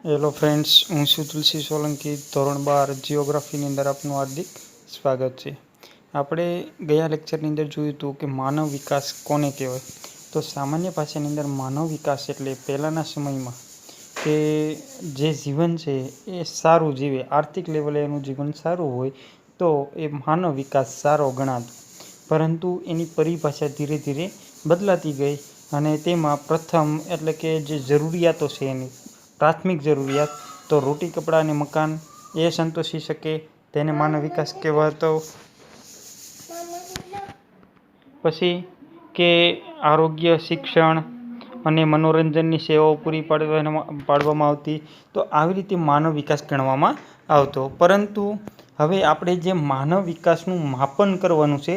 Hello friends, હું છું તુલસી સોલંકી. ધોરણ 12 જિયોગ્રાફીની અંદર આપનું હાર્દિક સ્વાગત છે. આપણે ગયા લેક્ચરની અંદર જોયું હતું કે માનવ વિકાસ કોને કહેવાય. તો સામાન્ય ભાષાની અંદર માનવ વિકાસ એટલે પહેલાંના સમયમાં કે જે જીવન છે એ સારું જીવે, આર્થિક લેવલે એનું જીવન સારું હોય તો એ માનવ વિકાસ સારો ગણાતો. પરંતુ એની પરિભાષા ધીરે ધીરે બદલાતી ગઈ અને તેમાં પ્રથમ એટલે કે જે જરૂરિયાતો છે એની પ્રાથમિક જરૂરિયાત, તો રોટી કપડાં અને મકાન એ સંતોષી શકે તેને માનવ વિકાસ કહેવાતો. પછી કે આરોગ્ય, શિક્ષણ અને મનોરંજનની સેવાઓ પૂરી પાડવામાં આવતી. તો આવી રીતે માનવ વિકાસ ગણવામાં આવતો. પરંતુ હવે આપણે જે માનવ વિકાસનું માપન કરવાનું છે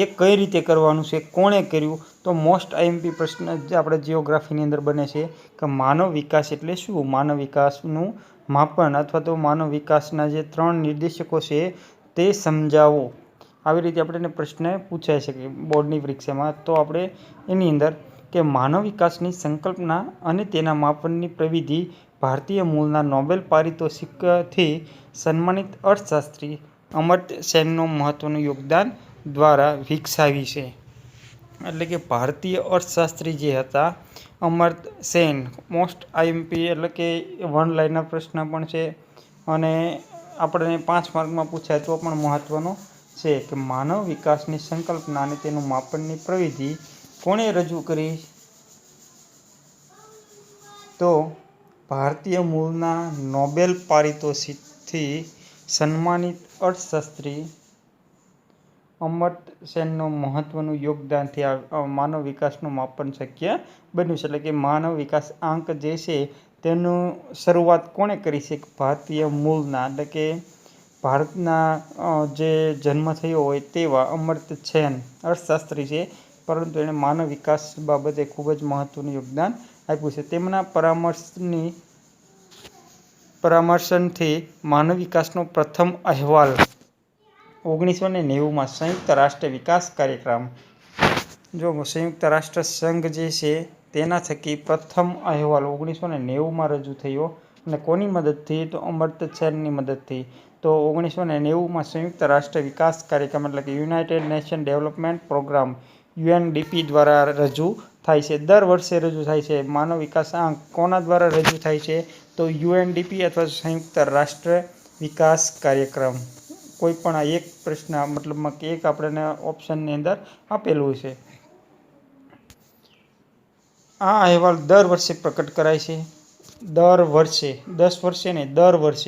એ કઈ રીતે કરવાનું છે, કોણે કર્યું, તો મોસ્ટ આઈએમપી પ્રશ્ન જે આપણે જિયોગ્રાફીની અંદર બને છે કે માનવ વિકાસ એટલે શું. માનવ વિકાસનું માપન અથવા તો માનવ વિકાસના જે 3 નિર્દેશકો છે તે સમજાવો. આવી રીતે આપણે પ્રશ્ન પૂછાઈ શકે બોર્ડની પરીક્ષામાં. તો આપણે એની અંદર કે માનવ વિકાસની સંકલ્પના અને તેના માપનની પ્રવિધિ ભારતીય મૂળના નોબેલ પારિતોષિકથી સન્માનિત અર્થશાસ્ત્રી અમર્ત્ય સેનનો મહત્વનું યોગદાન દ્વારા વિકસાવી છે. એટલે કે ભારતીય અર્થશાસ્ત્રી જે હતા અમર્ત્ય સેન, મોસ્ટ આઈએમપી એટલે કે 1 લાઇનર પ્રશ્ન પણ છે અને આપણે 5 માર્કમાં પૂછાય તો પણ મહત્વનો છે કે માનવ વિકાસની સંકલ્પના અને તેનું માપનની પ્રવિધિ કોણે રજૂ કરી. તો ભારતીય મૂળના નોબેલ પારિતોષિકથી સન્માનિત અર્થશાસ્ત્રી અમર્ત્ય સેનનો મહત્વનું યોગદાનથી આ માનવ વિકાસનું માપન શક્ય બન્યું છે. એટલે કે માનવ વિકાસ આંક જે છે તેનું શરૂઆત કોણે કરી છે, ભારતીય મૂળના એટલે કે ભારતના જે જન્મ થયો હોય તેવા અમર્ત્ય સેન અર્થશાસ્ત્રી છે, પરંતુ એણે માનવ વિકાસ બાબતે ખૂબ જ મહત્વનું યોગદાન આપ્યું છે. તેમના પરામર્શનથી માનવ વિકાસનો પ્રથમ અહેવાલ 1990માં સંયુક્ત રાષ્ટ્ર વિકાસ કાર્યક્રમ, જો સંયુક્ત રાષ્ટ્ર સંઘ જે છે તેના થકી પ્રથમ અહેવાલ 1990માં રજૂ થયો. અને કોની મદદથી, તો અમર્ત્ય સેનની મદદથી. તો 1990માં સંયુક્ત રાષ્ટ્ર વિકાસ કાર્યક્રમ એટલે કે United Nation development program UNDP દ્વારા રજૂ થાય છે. દર વર્ષે રજૂ થાય છે. માનવ વિકાસ આંક કોના દ્વારા રજૂ થાય છે, તો યુએનડીપી અથવા સંયુક્ત રાષ્ટ્ર વિકાસ કાર્યક્રમ. કોઈ પણ એક પ્રશ્ન મતલબમાં કે એક આપણને ઓપ્શનની અંદર આપેલું છે. આ અહેવાલ દર વર્ષે પ્રકટ કરાય છે. દર વર્ષે, 10 વર્ષે નહીં, દર વર્ષે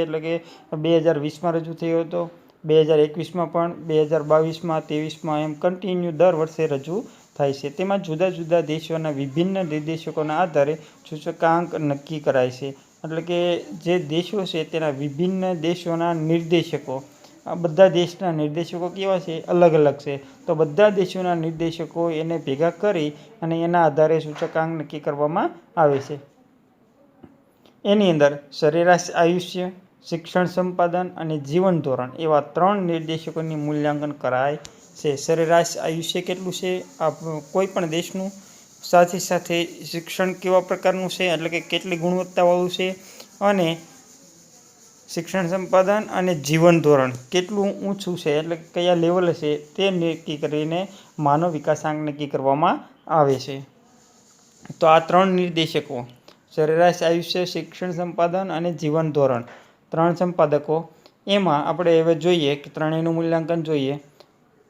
એટલે કે 2020માં રજૂ થયો હતો, 2021માં પણ, 2022માં, 23માં એમ કન્ટિન્યુ દર વર્ષે રજૂ થાય છે. તેમાં જુદા જુદા દેશોના વિભિન્ન નિર્દેશકોના આધારે સૂચકાંક નક્કી કરાય છે. એટલે કે જે દેશો છે તેના વિભિન્ન દેશોના નિર્દેશકો, આ બધા દેશના નિર્દેશકો કેવા છે, અલગ અલગ છે. તો બધા દેશોના નિર્દેશકો એને ભેગા કરી અને એના આધારે સૂચકાંક નક્કી કરવામાં આવે છે. એની અંદર સરેરાશ આયુષ્ય, શિક્ષણ સંપાદન અને જીવન ધોરણ એવા 3 નિર્દેશકોની મૂલ્યાંકન કરાય છે. સરેરાશ આયુષ્ય કેટલું છે કોઈ પણ દેશનું, સાથે સાથે શિક્ષણ કેવા પ્રકારનું છે એટલે કે કેટલી ગુણવત્તાવાળું છે, અને શિક્ષણ સંપાદન અને જીવન ધોરણ કેટલું ઊંચું છે એટલે કયા લેવલે છે તે નક્કી કરીને માનવ વિકાસ આંક નક્કી કરવામાં આવે છે. તો આ 3 નિર્દેશકો સરેરાશ આયુષ્ય, શિક્ષણ સંપાદન અને જીવન ધોરણ 3 સંપાદકો. એમાં આપણે હવે જોઈએ કે ત્રણેયનું મૂલ્યાંકન જોઈએ.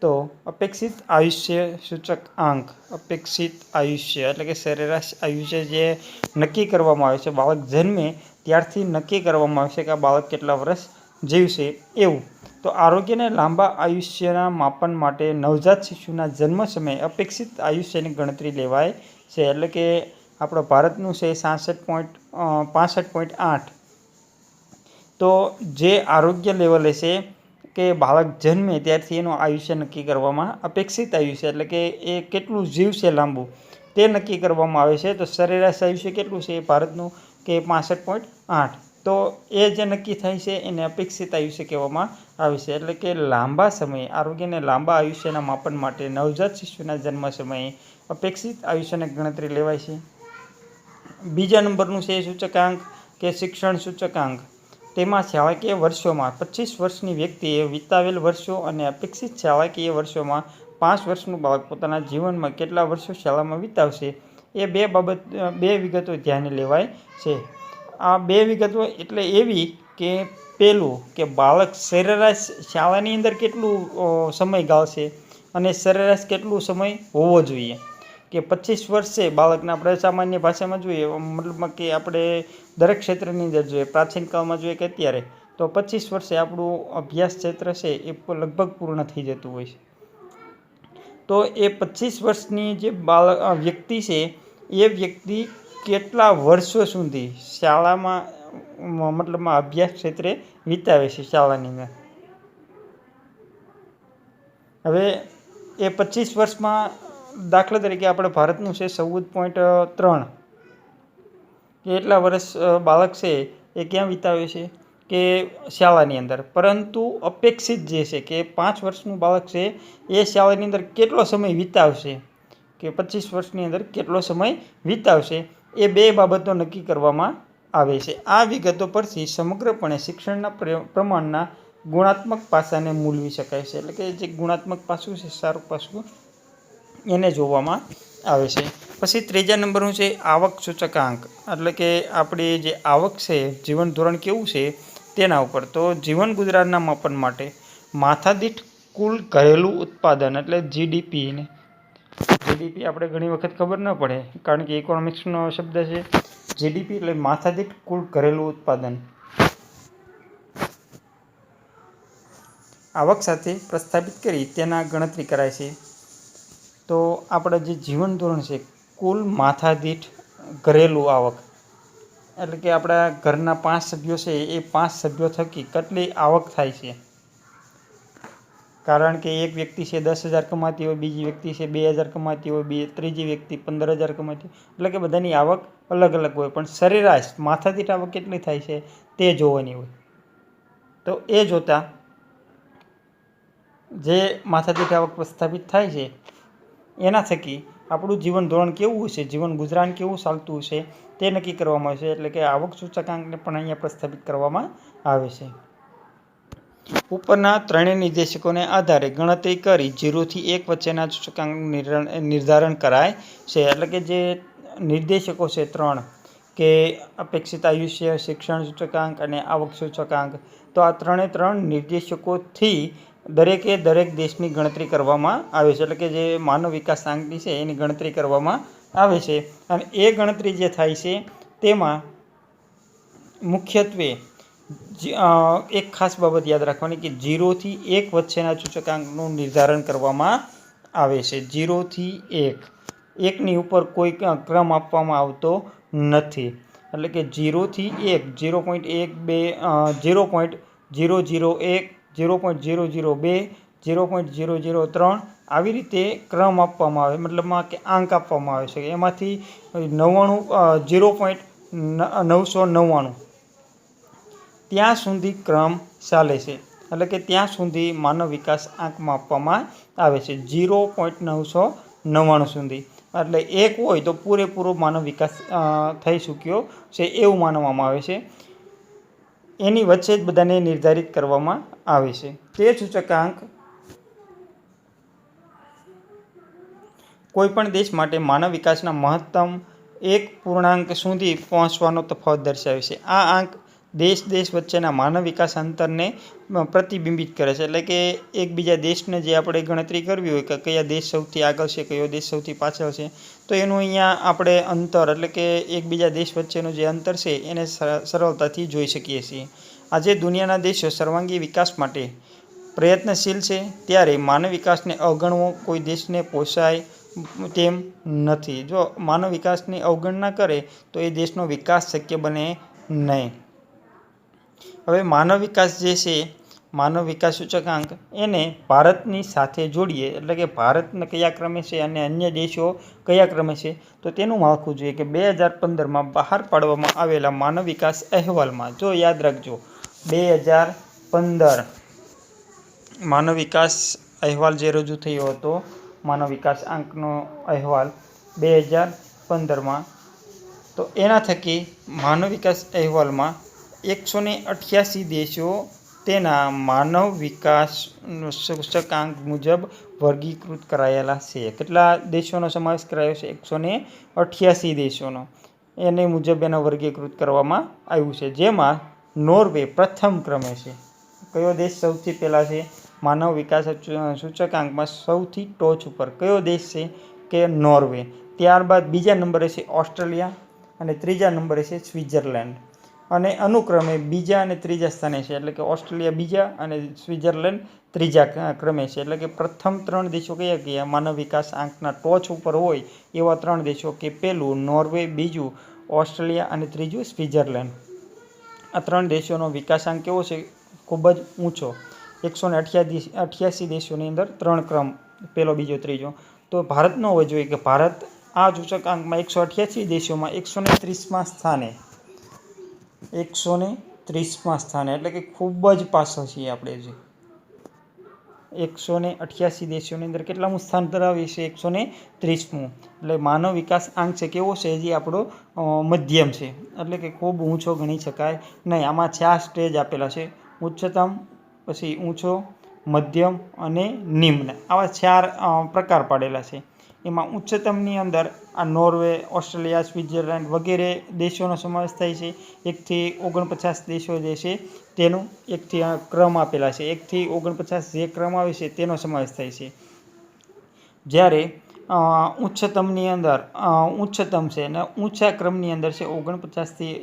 તો અપેક્ષિત આયુષ્ય સૂચકાંક, અપેક્ષિત આયુષ્ય એટલે કે સરેરાશ આયુષ્ય જે નક્કી કરવામાં આવે છે બાળક જન્મે ત્યારથી નક્કી કરવામાં આવે છે કે આ બાળક કેટલા વર્ષ જીવશે એવું. તો આરોગ્યને લાંબા આયુષ્યના માપન માટે નવજાત શિશુના જન્મ સમયે અપેક્ષિત આયુષ્યની ગણતરી લેવાય છે. એટલે કે આપણા ભારતનું છે 65.8. તો જે આરોગ્ય લેવલે છે કે બાળક જન્મે ત્યારથી એનું આયુષ્ય નક્કી કરવામાં, અપેક્ષિત આયુષ્ય એટલે કે એ કેટલું જીવશે લાંબુ તે નક્કી કરવામાં આવે છે. તો સરેરાશ આયુષ્ય કેટલું છે ભારતનું, કે 65.8. તો એ જે નક્કી થાય છે એને અપેક્ષિત આયુષ્ય કહેવામાં આવે છે. એટલે કે લાંબા સમયે આરોગ્યને લાંબા આયુષ્યના માપન માટે નવજાત શિશુના જન્મ સમયે અપેક્ષિત આયુષ્યની ગણતરી લેવાય છે. બીજા નંબરનું છે સૂચકાંક કે શિક્ષણ સૂચકાંક. તેમાં શાળાકીય વર્ષોમાં 25 વર્ષની વ્યક્તિએ વિતાવેલ વર્ષો અને અપેક્ષિત શાળાકીય વર્ષોમાં 5 વર્ષનું બાળક પોતાના જીવનમાં કેટલા વર્ષો શાળામાં વિતાવશે એ બે વિગતો ધ્યાને લેવાય છે. આ બે વિગતો એટલે એવી કે પહેલું કે બાળક સરેરાશ શાળાની અંદર કેટલું સમય ગાળશે અને સરેરાશ કેટલું સમય હોવો જોઈએ. કે 25 વર્ષ છે બાળકના, આપણે સામાન્ય ભાષામાં જોઈએ, મતલબમાં કે આપણે દરેક ક્ષેત્રની અંદર જોઈએ, પ્રાચીન કાળમાં જોઈએ કે અત્યારે, તો 25 વર્ષે આપણું અભ્યાસ ક્ષેત્ર છે એ લગભગ પૂર્ણ થઈ જતું હોય છે. તો એ 25 વર્ષની જે વ્યક્તિ છે એ વ્યક્તિ કેટલા વર્ષો સુધી શાળામાં મતલબમાં અભ્યાસ ક્ષેત્રે વિતાવે છે શાળાની અંદર. હવે એ 25 વર્ષમાં દાખલા તરીકે આપણે ભારતનું છે 14.3 કે એટલા વર્ષ બાળક છે એ ક્યાં વિતાવે છે કે શાળાની અંદર. પરંતુ અપેક્ષિત જે છે કે 5 વર્ષનું બાળક છે એ શાળાની અંદર કેટલો સમય વિતાવશે કે 25 વર્ષની અંદર કેટલો સમય વિતાવશે એ બે બાબતો નક્કી કરવામાં આવે છે. આ વિગતો પરથી સમગ્રપણે શિક્ષણના પ્રમાણના ગુણાત્મક પાસાને મૂલવી શકાય છે. એટલે કે જે ગુણાત્મક પાસું છે, સારું પાસું, એને જોવામાં આવે છે. પછી ત્રીજા નંબરનું છે આવક સૂચકાંક. એટલે કે આપણી જે આવક છે, જીવન ધોરણ કેવું છે તેના ઉપર. તો જીવન ગુજરાનના માપન માટે માથાદીઠ કુલ ઘરેલું ઉત્પાદન એટલે જીડીપી આપણે ઘણી વખત ખબર ન પડે, કારણ કે ઇકોનોમિક્સનો શબ્દ છે. જીડીપી એટલે માથાદીઠ કુલ ઘરેલું ઉત્પાદન. આવક સાથે પ્રસ્થાપિત કરી તેના ગણતરી કરાય છે. તો આપણે જે જીવન ધોરણ છે, કુલ માથાદીઠ ઘરેલું આવક, એટલે કે આપણા ઘરના 5 સભ્યો છે એ 5 સભ્યો થકી કેટલી આવક થાય છે. કારણ કે એક વ્યક્તિ છે 10,000 કમાતી હોય, બીજી વ્યક્તિ છે 2,000 કમાતી હોય, ત્રીજી વ્યક્તિ 15,000 કમાતી હોય, એટલે કે બધાની આવક અલગ અલગ હોય, પણ સરેરાશ માથાદીઠ આવક કેટલી થાય છે તે જોવાની હોય. તો એ જોતા જે માથાદીઠ આવક પ્રસ્થાપિત થાય છે એના થકી આપણું જીવન ધોરણ કેવું હશે, જીવન ગુજરાન કેવું ચાલતું હશે તે નક્કી કરવામાં આવે છે. એટલે કે આવક સૂચકાંકને પણ અહીંયા પ્રસ્થાપિત કરવામાં આવે છે. ઉપરના ત્રણેય નિર્દેશકોને આધારે ગણતરી કરી 0 થી 1 વચ્ચેના સૂચકાંકનું નિર્ધારણ કરાય છે. એટલે કે જે નિર્દેશકો છે 3 કે અપેક્ષિત આયુષ્ય, શિક્ષણ સૂચકાંક અને આવક સૂચકાંક, તો આ 3 નિર્દેશકોથી દરેક દેશની ગણતરી કરવામાં આવે છે. એટલે કે જે માનવ વિકાસાંકની છે એની ગણતરી કરવામાં આવે છે. અને એ ગણતરી જે થાય છે તેમાં મુખ્યત્વે એક ખાસ બાબત યાદ રાખવાની કે 0 થી 1 વચ્ચેના સૂચકાંકનું નિર્ધારણ કરવામાં આવે છે. 0 થી 1, એકની ઉપર કોઈ ક્રમ આપવામાં આવતો નથી. એટલે કે 0 થી 1, 0.12, 0.001, 0.002, 0.003 આવી રીતે ક્રમ આપવામાં આવે, મતલબમાં કે આંક આપવામાં આવે છે. એમાંથી 0.999 ત્યાં સુધી ક્રમ ચાલે છે. એટલે કે ત્યાં સુધી માનવ વિકાસ આંકમાં આપવામાં આવે છે, 0.999 સુધી. એટલે 1 હોય તો પૂરેપૂરો માનવ વિકાસ થઈ ચૂક્યો છે એવું માનવામાં આવે છે. એની વચ્ચે જ બધાને નિર્ધારિત કરવામાં આવે છે. તે સૂચકાંક કોઈપણ દેશ માટે માનવ વિકાસના મહત્તમ 1 પૂર્ણાંક સુધી પહોંચવાનો તફાવત દર્શાવે છે. આ આંક દેશ વચ્ચેના માનવ વિકાસ અંતરને પ્રતિબિંબિત કરે છે. એટલે કે એકબીજા દેશને જે આપણે ગણતરી કરવી હોય કે કયા દેશ સૌથી આગળ છે, કયો દેશ સૌથી પાછળ છે, તો એનું અહીંયા આપણે અંતર, એટલે કે એકબીજા દેશ વચ્ચેનું જે અંતર છે એને સરળતાથી જોઈ શકીએ છીએ. આજે દુનિયાના દેશો સર્વાંગી વિકાસ માટે પ્રયત્નશીલ છે, ત્યારે માનવ વિકાસને અવગણવો કોઈ દેશને પોસાય તેમ નથી. જો માનવ વિકાસની અવગણના કરે તો એ દેશનો વિકાસ શક્ય બને નહીં. હવે માનવ વિકાસ જે છે, માનવ વિકાસ સૂચકાંક, એને ભારતની સાથે જોડીએ, એટલે કે ભારતને કયા ક્રમે છે અને અન્ય દેશો કયા ક્રમે છે, તો તેનું માળખું જોઈએ કે 2015માં બહાર પાડવામાં આવેલા માનવ વિકાસ અહેવાલમાં, જો યાદ રાખજો, 2015 માનવ વિકાસ અહેવાલ જે રજૂ થયો હતો, માનવ વિકાસ આંકનો અહેવાલ 2015માં તો એના થકી માનવ વિકાસ અહેવાલમાં 188 દેશો તેના માનવ વિકાસ સૂચકાંક મુજબ વર્ગીકૃત કરાયેલા છે. કેટલા દેશોનો સમાવેશ કરાયો છે? 188 દેશોનો એને મુજબ એનો વર્ગીકૃત કરવામાં આવ્યું છે, જેમાં નોર્વે પ્રથમ ક્રમે છે. કયો દેશ સૌથી પહેલાં છે માનવ વિકાસ સૂચકાંકમાં સૌથી ટોચ ઉપર? કયો દેશ છે? કે નોર્વે. ત્યારબાદ બીજા નંબરે છે ઓસ્ટ્રેલિયા અને ત્રીજા નંબરે છે સ્વિટ્ઝરલેન્ડ. અને અનુક્રમે બીજા અને ત્રીજા સ્થાને છે, એટલે કે ઓસ્ટ્રેલિયા બીજા અને સ્વિટ્ઝરલેન્ડ ત્રીજા ક્રમે છે. એટલે કે પ્રથમ 3 દેશો કયા કયા માનવ વિકાસ આંકના ટોચ ઉપર હોય એવા 3 દેશો, કે પહેલું નોર્વે, બીજું ઓસ્ટ્રેલિયા અને ત્રીજું સ્વિટ્ઝરલેન્ડ. આ 3 દેશોનો વિકાસાંક કેવો છે? ખૂબ જ ઊંચો. 188 દેશોની અંદર 3 ક્રમ, પહેલો, બીજો, ત્રીજો. તો ભારતનો હોવો જોઈએ કે ભારત આ સૂચકાંકમાં 188 દેશોમાં 130મા સ્થાને, 130મા સ્થાને, એટલે કે ખૂબ જ પાછળ છીએ આપણે. જે 188 દેશોની અંદર કેટલામું સ્થાન ધરાવીએ છીએ? 130મું. એટલે માનવ વિકાસ આંક છે કેવો છે? હજી આપણો મધ્યમ છે, એટલે કે ખૂબ ઊંચો ગણી શકાય નહીં. આમાં 4 સ્ટેજ આપેલા છે: ઉચ્ચતમ, પછી ઊંચો, મધ્યમ અને નિમ્ન. આવા 4 પ્રકાર પાડેલા છે. એમાં ઉચ્ચતમની અંદર આ નોર્વે, ઓસ્ટ્રેલિયા, સ્વિટ્ઝરલેન્ડ વગેરે દેશોનો સમાવેશ થાય છે. 1 થી 49 દેશો જે છે તેનું એકથી ક્રમ આપેલા છે. 1 થી 49 જે ક્રમ આવે છે તેનો સમાવેશ થાય છે. જ્યારે ઉચ્ચતમની અંદર ઉચ્ચતમ છે અને ઊંચા ક્રમની અંદર છે 49 થી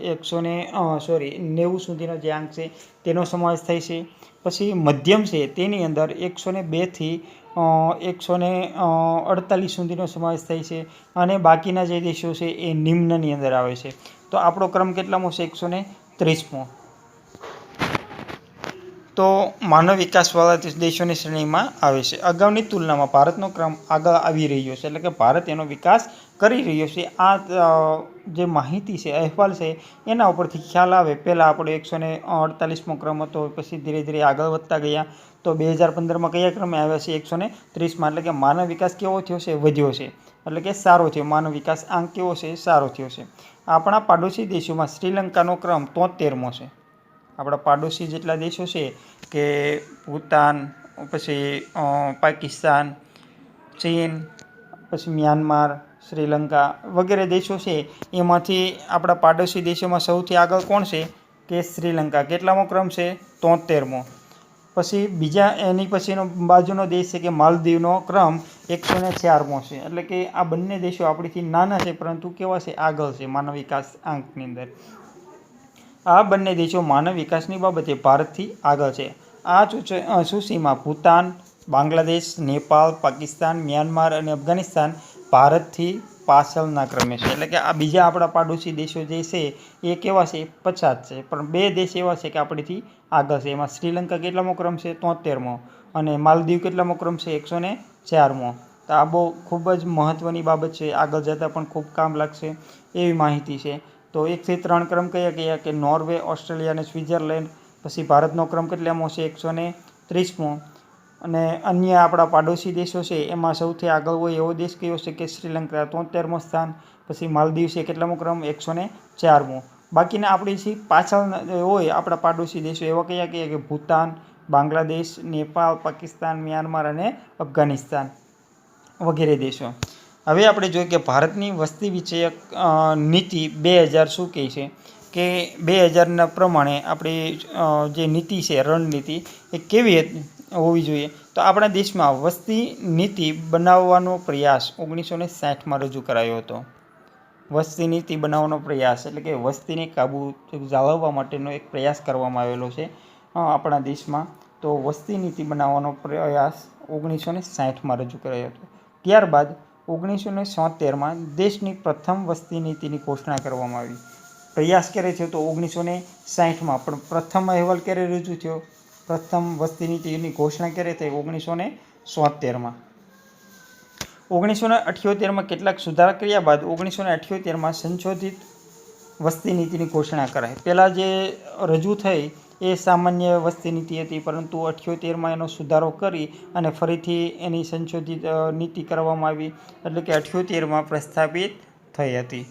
90 સુધીનો જે આંક છે તેનો સમાવેશ થાય છે. પછી મધ્યમ છે તેની અંદર 102 થી 148 સુધીનો સમાવેશ થાય છે. અને બાકીના જે દેશો છે એ નિમ્નની અંદર આવે છે. તો આપણો ક્રમ કેટલામો છે? 130મો. તો માનવ વિકાસવાળા દેશોની શ્રેણીમાં આવે છે. અગાઉની તુલનામાં ભારતનો ક્રમ આગળ આવી રહ્યો છે, એટલે કે ભારત એનો વિકાસ કરી રહ્યો છે. આ જે માહિતી છે, અહેવાલ છે, એના ઉપરથી ખ્યાલ આવે. પહેલાં આપણો 148મો ક્રમ હતો, પછી ધીરે ધીરે આગળ વધતા ગયા. તો 2015માં કયા ક્રમે આવ્યા છે? 130માં. એટલે કે માનવ વિકાસ કેવો થયો છે? વધ્યો છે, એટલે કે સારો થયો. માનવ વિકાસ આંક કેવો છે? સારો થયો છે. આપણા પાડોશી દેશોમાં શ્રીલંકાનો ક્રમ 73મો છે. આપણા પાડોશી જેટલા દેશો છે કે ભૂતાન, પછી પાકિસ્તાન, ચીન, પછી મ્યાનમાર, શ્રીલંકા વગેરે દેશો છે, એમાંથી આપણા પાડોશી દેશોમાં સૌથી આગળ કોણ છે? કે શ્રીલંકા. કેટલામો ક્રમ છે? 73મો. પછી બીજા એની પછીનો બાજુનો દેશ છે કે માલદીવનો ક્રમ 104મો છે. એટલે કે આ બંને દેશો આપણીથી નાના છે, પરંતુ કેવા છે? આગળ છે માનવ વિકાસ આંકની અંદર. આ બંને દેશો માનવ વિકાસની બાબતે ભારતથી આગળ છે. આ સૂચિમાં ભૂતાન, બાંગ્લાદેશ, નેપાળ, પાકિસ્તાન, મ્યાનમાર અને અફઘાનિસ્તાન ભારતથી પાછળના ક્રમે છે. એટલે કે આ બીજા આપણા પાડોશી દેશો જે છે એ કેવા છે? 50 છે. પણ 2 દેશ એવા છે કે આપણીથી આગળ છે. એમાં શ્રીલંકા કેટલામો ક્રમ છે? 73મો. અને માલદીવ કેટલામો ક્રમ છે? 104મો. તો આ બહુ ખૂબ જ મહત્ત્વની બાબત છે. આગળ જતાં પણ ખૂબ કામ લાગશે એવી માહિતી છે. તો 1 થી 3 ક્રમ કયા કયા? કે નોર્વે, ઓસ્ટ્રેલિયા અને સ્વિટ્ઝરલેન્ડ. પછી ભારતનો ક્રમ કેટલામો છે? 130મો. અને અન્ય આપણા પાડોશી દેશો છે એમાં સૌથી આગળ હોય એવો દેશ કયો છે? કે શ્રીલંકા, 73મો સ્થાન. પછી માલદીવ છે, કેટલામો ક્રમ? 104મો. બાકીના આપણીથી પાછળ હોય આપણા પાડોશી દેશો એવા કયા કયા? કે ભૂતાન, બાંગ્લાદેશ, નેપાળ, પાકિસ્તાન, મ્યાનમાર અને અફઘાનિસ્તાન વગેરે દેશો. હવે આપણે જોઈએ કે ભારતની વસ્તી વિષયક નીતિ 2000 શું કહે છે? કે 2000ના પ્રમાણે આપણી જે નીતિ છે, રણનીતિ, એ કેવી હોવી જોઈએ? તો આપણા દેશમાં વસ્તી નીતિ બનાવવાનો પ્રયાસ 1960માં રજૂ કરાયો હતો. વસ્તી નીતિ બનાવવાનો પ્રયાસ એટલે કે વસ્તીને કાબૂ જાળવવા માટેનો એક પ્રયાસ કરવામાં આવેલો છે આપણા દેશમાં. તો વસ્તી નીતિ બનાવવાનો પ્રયાસ 1960માં રજૂ કરાયો હતો. ત્યારબાદ 1976માં દેશની પ્રથમ વસ્તી નીતિની ઘોષણા કરવામાં આવી. પ્રયાસ ક્યારે થયો? તો 1960માં. પણ પ્રથમ અહેવાલ ક્યારે રજૂ થયો? પ્રથમ વસ્તી નીતિની ઘોષણા ક્યારે થઈ? 1976માં. 1978માં કેટલાક સુધારા કર્યા બાદ 1978માં સંશોધિત વસ્તી નીતિની ઘોષણા કરાઈ. પહેલાં જે રજૂ થઈ એ સામાન્ય વસ્તી નીતિ હતી, પરંતુ 78માં એનો સુધારો કરી અને ફરીથી એની સંશોધિત નીતિ કરવામાં આવી. એટલે કે 78માં પ્રસ્થાપિત થઈ હતી.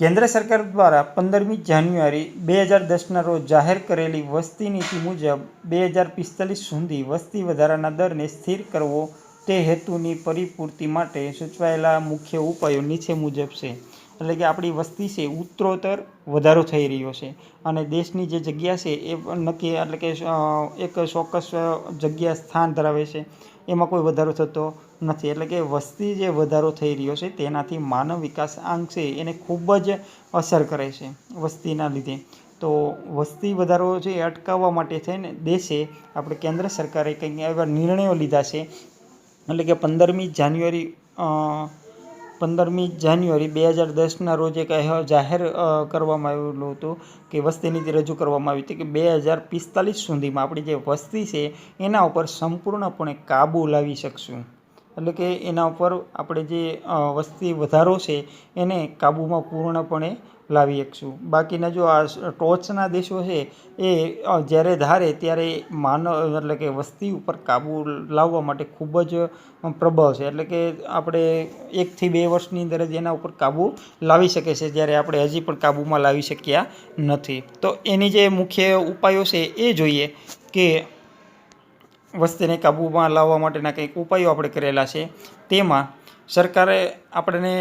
કેન્દ્ર સરકાર દ્વારા 15મી જાન્યુઆરી 2010ના રોજ જાહેર કરેલી વસ્તી નીતિ મુજબ 2045 સુધી વસ્તી વધારાના દરને સ્થિર કરવો તે હેતુની પરિપૂર્તિ માટે સૂચવાયેલા મુખ્ય ઉપાયો નીચે મુજબ છે. એટલે કે આપણી વસ્તી છે ઉત્તરોત્તર વધારો થઈ રહ્યો છે અને દેશની જે જગ્યા છે એ નક્કી એટલે કે એક ચોક્કસ જગ્યા સ્થાન ધરાવે છે, એમાં કોઈ વધારો થતો નથી. એટલે કે વસ્તી જે વધારો થઈ રહ્યો છે તેનાથી માનવ વિકાસ આંક છે એને ખૂબ જ અસર કરે છે વસ્તીના લીધે. તો વસ્તી વધારો છે એ અટકાવવા માટે થઈને દેશે આપણે કેન્દ્ર સરકારે કંઈક એવા નિર્ણયો લીધા છે. એટલે કે 15મી જાન્યુઆરી 2010ના રોજ એક જાહેર કરવામાં આવેલું હતું કે વસ્તી નીતિ રજૂ કરવામાં આવી હતી કે 2045 સુધીમાં આપણી જે વસ્તી છે એના ઉપર સંપૂર્ણપણે કાબૂ લાવી શકશું. એટલે કે એના ઉપર આપણે જે વસ્તી વધારો છે એને કાબૂમાં પૂર્ણપણે લાવી શકશું. બાકીના જો આ ટોચના દેશો છે એ જ્યારે ધારે ત્યારે માનવ એટલે કે વસ્તી ઉપર કાબૂ લાવવા માટે ખૂબ જ પ્રબળ છે. એટલે કે આપણે 1 થી 2 વર્ષની અંદર જ એના ઉપર કાબૂ લાવી શકે છે, જ્યારે આપણે હજી પણ કાબૂમાં લાવી શક્યા નથી. તો એની જે મુખ્ય ઉપાયો છે એ જોઈએ કે વસ્તીને કાબૂમાં લાવવા માટેના કંઈક ઉપાયો આપણે કરેલા છે. તેમાં સરકારે આપણને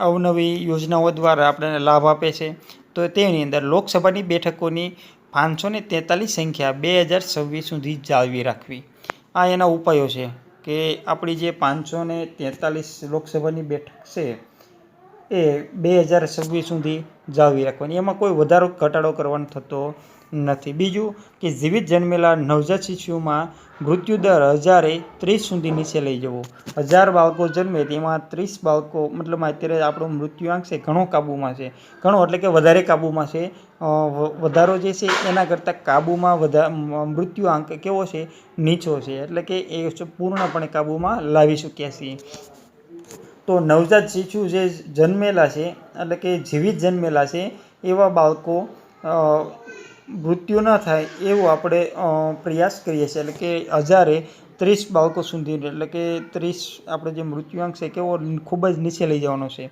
અવનવી યોજનાઓ દ્વારા આપણને લાભ આપે છે. તો તેની અંદર લોકસભાની બેઠકોની 543 સંખ્યા 2026 સુધી જાળવી રાખવી. આ એના ઉપાયો છે કે આપણી જે 543 લોકસભાની બેઠક છે એ 2026 સુધી જાળવી રાખવાની, એમાં કોઈ વધારો ઘટાડો કરવાનો થતો નથી. બીજું કે જીવિત જન્મેલા નવજાત શિશુઓમાં મૃત્યુદર 1030 સુધી નીચે લઈ જવો. 1000 બાળકો જન્મે તેમાં 30 બાળકો મતલબ અત્યારે આપણો મૃત્યુઆંક છે ઘણો કાબૂમાં છે. ઘણો એટલે કે વધારે કાબૂમાં છે. વધારો જે છે એના કરતાં કાબૂમાં મૃત્યુઆંક કેવો છે? નીચો છે. એટલે કે એ પૂર્ણપણે કાબૂમાં લાવી શક્યા છીએ. તો નવજાત શિશુ જે જન્મેલા છે એટલે કે જીવિત જન્મેલા છે એવા બાળકો મૃત્યુ ન થાય એવો આપણે પ્રયાસ કરીએ છીએ. એટલે કે 1030 બાળકો સુધી, એટલે કે 30 આપણે જે મૃત્યુઆંક છે કેવો ખૂબ જ નીચે લઈ જવાનો છે,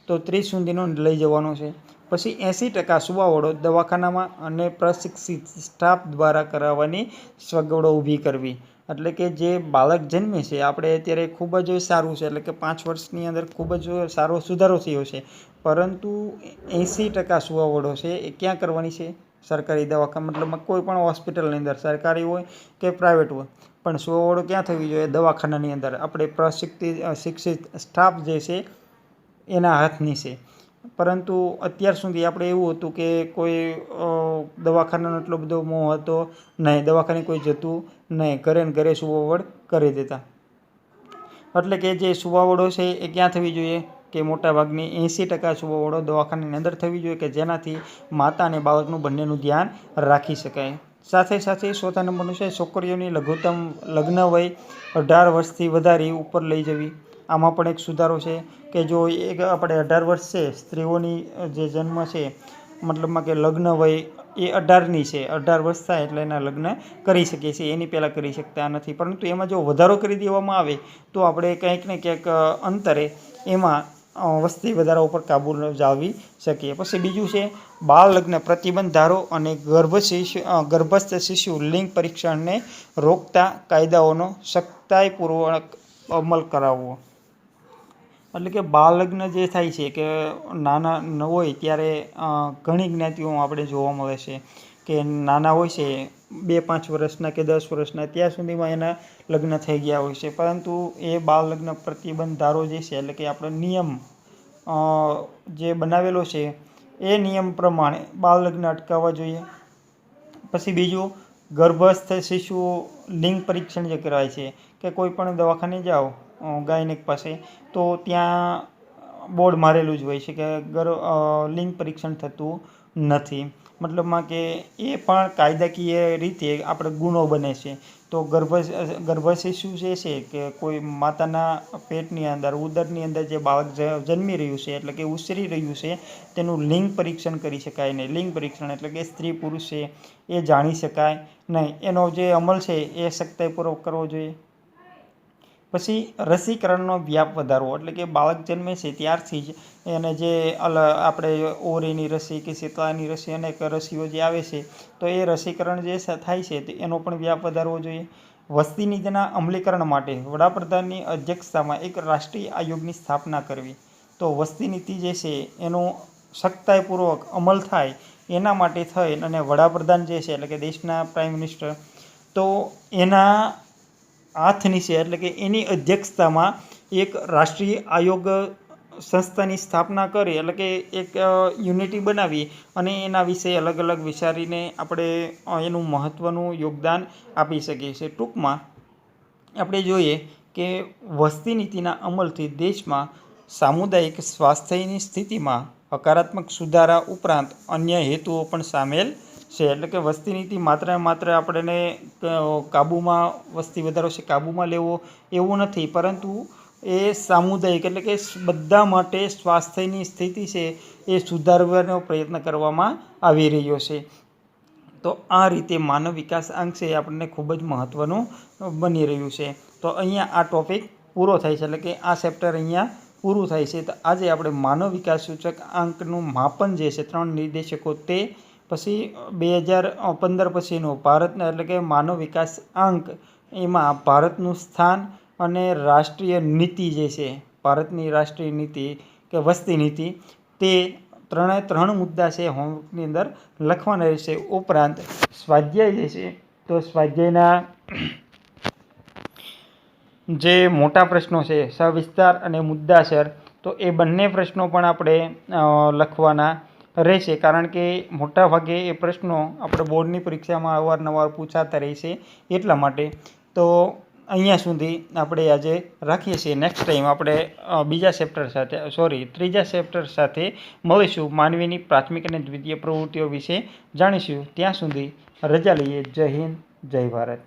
તો 30 સુધીનો લઈ જવાનો છે. પછી 80% સુવાવડો દવાખાનામાં અને પ્રશિક્ષિત સ્ટાફ દ્વારા કરાવવાની સગવડો ઊભી કરવી. એટલે કે જે બાળક જન્મે છે આપણે અત્યારે ખૂબ જ સારું છે, એટલે કે 5 વર્ષની અંદર ખૂબ જ સારો સુધારો થયો છે. પરંતુ 80% સુવાવડો છે એ ક્યાં કરવાની છે? સરકારી દવાખાના મતલબમાં કોઈ પણ હોસ્પિટલની અંદર, સરકારી હોય કે પ્રાઇવેટ હોય, પણ સુવાવડો ક્યાં થવી જોઈએ? દવાખાનાની અંદર. આપણે શિક્ષિત સ્ટાફ જે છે એના હાથની છે. પરંતુ અત્યાર સુધી આપણે એવું હતું કે કોઈ દવાખાનાનો એટલો બધો મોહ હતો નહીં, દવાખાને કોઈ જતું નહીં, ઘરે ને ઘરે સુવાવડ કરી દેતા. એટલે કે જે સુવાવડો છે એ ક્યાં થવી જોઈએ? કે મોટાભાગની 80% સુવાવડો દવાખાનાની અંદર થવી જોઈએ કે જેનાથી માતા અને બાળકનું બંનેનું ધ્યાન રાખી શકાય. સાથે સાથે 4થા નંબરનું છે છોકરીઓની લઘુત્તમ લગ્ન વય 18 વર્ષથી વધારી ઉપર લઈ જવી. આમાં પણ એક સુધારો છે કે જો એક આપણે 18 વર્ષ છે સ્ત્રીઓની જે જન્મ છે મતલબમાં કે લગ્ન વય એ 18ની છે, 18 વર્ષ થાય એટલે એના લગ્ન કરી શકીએ છીએ, એની પહેલાં કરી શકતા નથી. પરંતુ એમાં જો વધારો કરી દેવામાં આવે તો આપણે કંઈક ને ક્યાંક અંતરે એમાં વસ્તી વધારા ઉપર કાબૂ જાળવી શકીએ. પછી બીજું છે બાળ લગ્ન પ્રતિબંધ ધારો અને ગર્ભસ્થ શિશુ લિંગ પરીક્ષણને રોકતા કાયદાઓનો સખ્તાઈપૂર્વક અમલ કરાવવો. એટલે કે બાળ લગ્ન જે થાય છે કે નાના ન હોય ત્યારે ઘણી જ્ઞાતિઓમાં આપણે જોવા મળે છે કે નાના હોય છે 2-5 વર્ષના કે 10 વર્ષના, ત્યાં સુધીમાં એના લગ્ન થઈ ગયા હોય છે. પરંતુ એ બાળ લગ્ન પ્રતિબંધ ધારો જે છે એટલે કે આપણો નિયમ જે બનાવેલો છે એ નિયમ પ્રમાણે બાળ લગ્ન અટકાવવા જોઈએ. પછી બીજું ગર્ભસ્થ શિશુઓ લિંગ પરીક્ષણ જે કરાય છે કે કોઈ પણ દવાખાને જાઓ ગાયનેક પાસે તો ત્યાં બોર્ડ મારેલું જ હોય છે કે લિંગ પરીક્ષણ થતું નથી. મતલબમાં કે એ પણ કાયદાકીય રીતે આપણે ગુનો બને છે. તો ગર્ભ શિશુ જે છે કે કોઈ માતાના પેટની અંદર ઉદરની અંદર જે બાળક જન્મી રહ્યું છે એટલે કે ઉછરી રહ્યું છે તેનું લિંગ પરીક્ષણ કરી શકાય નહીં. લિંગ પરીક્ષણ એટલે કે સ્ત્રી પુરુષ છે એ જાણી શકાય નહીં. એનો જે અમલ છે એ સખ્તાઈપૂર્વક કરવો જોઈએ. પછી રસીકરણનો વ્યાપ વધારવો, એટલે કે બાળક જન્મે છે ત્યારથી જ એને જે આપણે ઓરીની રસી કે શીતળાની રસી અનેક રસીઓ જે આવે છે તો એ રસીકરણ જે થાય છે એનો પણ વ્યાપ વધારવો જોઈએ. વસ્તી નીતિના અમલીકરણ માટે વડાપ્રધાનની અધ્યક્ષતામાં એક રાષ્ટ્રીય આયોગની સ્થાપના કરવી. તો વસ્તી નીતિ જે છે એનો સખ્તાઈપૂર્વક અમલ થાય એના માટે થઈ અને વડાપ્રધાન જે છે એટલે કે દેશના પ્રાઇમ મિનિસ્ટર તો એના હાથ નીચે એટલે કે એની અધ્યક્ષતામાં એક રાષ્ટ્રીય આયોગ સંસ્થાની સ્થાપના કરી, એટલે કે એક યુનિટી બનાવી અને એના વિશે અલગ અલગ વિચારીને આપણે એનું મહત્ત્વનું યોગદાન આપી શકીએ છીએ. ટૂંકમાં આપણે જોઈએ કે વસ્તી નીતિના અમલથી દેશમાં સામુદાયિક સ્વાસ્થ્યની સ્થિતિમાં હકારાત્મક સુધારા ઉપરાંત અન્ય હેતુઓ પણ સામેલ છે. એટલે કે વસ્તી નીતિ માત્ર આપણને કાબૂમાં વસ્તી વધારો છે કાબૂમાં લેવો એવું નથી, પરંતુ એ સામુદાયિક એટલે કે બધા માટે સ્વાસ્થ્યની સ્થિતિ છે એ સુધારવાનો પ્રયત્ન કરવામાં આવી રહ્યો છે. તો આ રીતે માનવ વિકાસ આંક છે એ આપણને ખૂબ જ મહત્ત્વનું બની રહ્યું છે. તો અહીંયા આ ટૉપિક પૂરો થાય છે, એટલે કે આ ચેપ્ટર અહીંયા પૂરું થાય છે. તો આજે આપણે માનવ વિકાસ સૂચક આંકનું માપન જે છે 3 નિર્દેશકો તે પછી 2015 પછીનું ભારતના એટલે કે માનવ વિકાસ આંક એમાં ભારતનું સ્થાન અને રાષ્ટ્રીય નીતિ જે છે ભારતની રાષ્ટ્રીય નીતિ કે વસ્તી નીતિ તે 3 મુદ્દા છે હોમવર્કની અંદર લખવાના રહેશે. ઉપરાંત સ્વાધ્યાય જે છે તો સ્વાધ્યાયના જે મોટા પ્રશ્નો છે સવિસ્તાર અને મુદ્દાસર તો એ બંને પ્રશ્નો પણ આપણે લખવાના રહેશે, કારણ કે મોટા ભાગે એ પ્રશ્નો આપણે બોર્ડની પરીક્ષામાં અવારનવાર પૂછાતા રહેશે એટલા માટે. તો અહીંયા સુધી આપણે આજે રાખીએ છીએ. નેક્સ્ટ ટાઈમ આપણે ત્રીજા ચેપ્ટર સાથે મળીશું. માનવીની પ્રાથમિક અને દ્વિતીય પ્રવૃત્તિઓ વિશે જાણીશું. ત્યાં સુધી રજા લઈએ. જય હિન્દ, જય ભારત.